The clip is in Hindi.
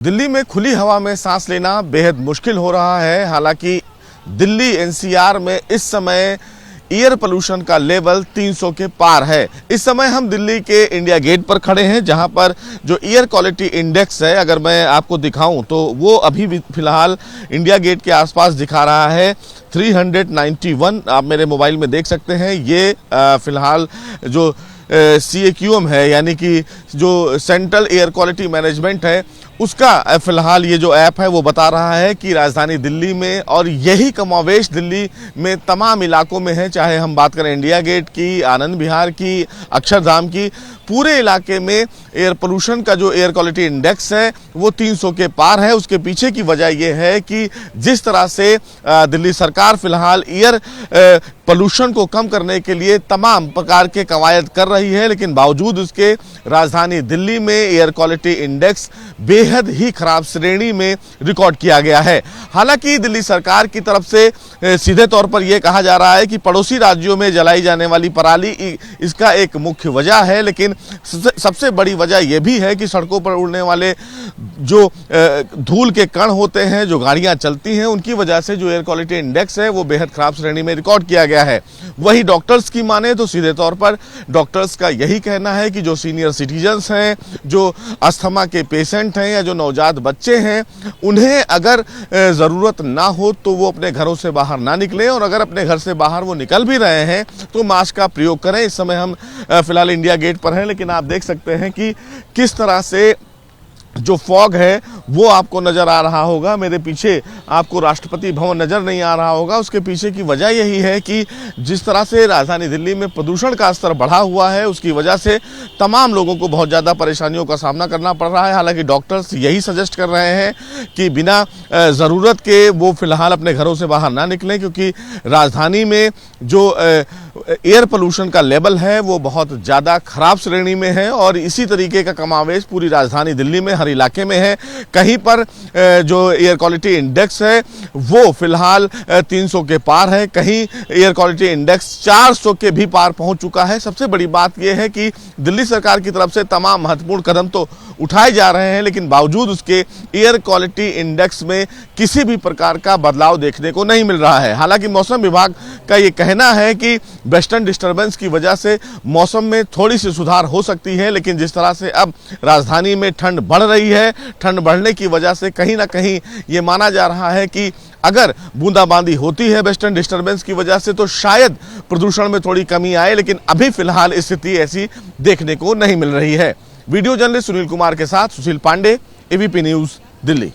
दिल्ली में खुली हवा में सांस लेना बेहद मुश्किल हो रहा है। हालांकि दिल्ली एनसीआर में इस समय एयर पोल्यूशन का लेवल 300 के पार है। इस समय हम दिल्ली के इंडिया गेट पर खड़े हैं, जहां पर जो एयर क्वालिटी इंडेक्स है, अगर मैं आपको दिखाऊं तो वो अभी भी फिलहाल इंडिया गेट के आसपास दिखा रहा है 391। आप मेरे मोबाइल में देख सकते हैं। ये फिलहाल जो CAQM है, यानी कि जो सेंट्रल एयर क्वालिटी मैनेजमेंट है, उसका फिलहाल ये जो ऐप है वो बता रहा है कि राजधानी दिल्ली में, और यही कमोवेश दिल्ली में तमाम इलाकों में है, चाहे हम बात करें इंडिया गेट की, आनंद विहार की, अक्षरधाम की, पूरे इलाके में एयर पोल्यूशन का जो एयर क्वालिटी इंडेक्स है वो 300 के पार है। उसके पीछे की वजह यह है कि जिस तरह से दिल्ली सरकार फिलहाल एयर पोल्यूशन को कम करने के लिए तमाम प्रकार के कवायद कर रही है, लेकिन बावजूद उसके राजधानी दिल्ली में एयर क्वालिटी इंडेक्स बेहद ही खराब श्रेणी में रिकॉर्ड किया गया है। हालांकि दिल्ली सरकार की तरफ से सीधे तौर पर यह कहा जा रहा है कि पड़ोसी राज्यों में जलाई जाने वाली पराली इसका एक मुख्य वजह है, लेकिन सबसे बड़ी वजह यह भी है कि सड़कों पर उड़ने वाले जो धूल के कण होते हैं, जो गाड़ियां चलती हैं, उनकी वजह से जो एयर क्वालिटी इंडेक्स है वो बेहद खराब श्रेणी में रिकॉर्ड किया गया है। वही डॉक्टर्स की माने तो सीधे तौर पर डॉक्टर्स का यही कहना है कि जो सीनियर सिटीजन्स हैं, जो अस्थमा के पेशेंट हैं या जो नवजात बच्चे हैं, उन्हें अगर ज़रूरत ना हो तो वो अपने घरों से बाहर ना निकलें, और अगर अपने घर से बाहर वो निकल भी रहे हैं तो मास्क का प्रयोग करें। इस समय हम फिलहाल इंडिया गेट पर हैं, लेकिन आप देख सकते हैं कि किस तरह से जो फॉग है वो आपको नजर आ रहा होगा। मेरे पीछे आपको राष्ट्रपति भवन नजर नहीं आ रहा होगा। उसके पीछे की वजह यही है कि जिस तरह से राजधानी दिल्ली में प्रदूषण का स्तर बढ़ा हुआ है, उसकी वजह से तमाम लोगों को बहुत ज़्यादा परेशानियों का सामना करना पड़ रहा है। हालांकि डॉक्टर्स यही सजेस्ट कर रहे हैं कि बिना ज़रूरत के वो फिलहाल अपने घरों से बाहर ना निकलें, क्योंकि राजधानी में जो एयर पोल्यूशन का लेवल है वो बहुत ज़्यादा खराब श्रेणी में है, और इसी तरीके का कमावेश पूरी राजधानी दिल्ली में हर इलाके में है। कहीं पर जो एयर क्वालिटी इंडेक्स है वो फिलहाल 300 के पार है, कहीं एयर क्वालिटी इंडेक्स 400 के भी पार पहुंच चुका है। सबसे बड़ी बात यह है कि दिल्ली सरकार की तरफ से तमाम महत्वपूर्ण कदम तो उठाए जा रहे हैं, लेकिन बावजूद उसके एयर क्वालिटी इंडेक्स में किसी भी प्रकार का बदलाव देखने को नहीं मिल रहा है। हालांकि मौसम विभाग का ये कहना है कि वेस्टर्न डिस्टर्बेंस की वजह से मौसम में थोड़ी सी सुधार हो सकती है, लेकिन जिस तरह से अब राजधानी में ठंड बढ़ रही है, ठंड बढ़ने की वजह से कहीं ना कहीं ये माना जा रहा है कि अगर बूंदाबांदी होती है वेस्टर्न डिस्टर्बेंस की वजह से तो शायद प्रदूषण में थोड़ी कमी आए, लेकिन अभी फिलहाल स्थिति ऐसी देखने को नहीं मिल रही है। वीडियो जर्नलिस्ट सुनील कुमार के साथ सुशील पांडे, ABP न्यूज़, दिल्ली।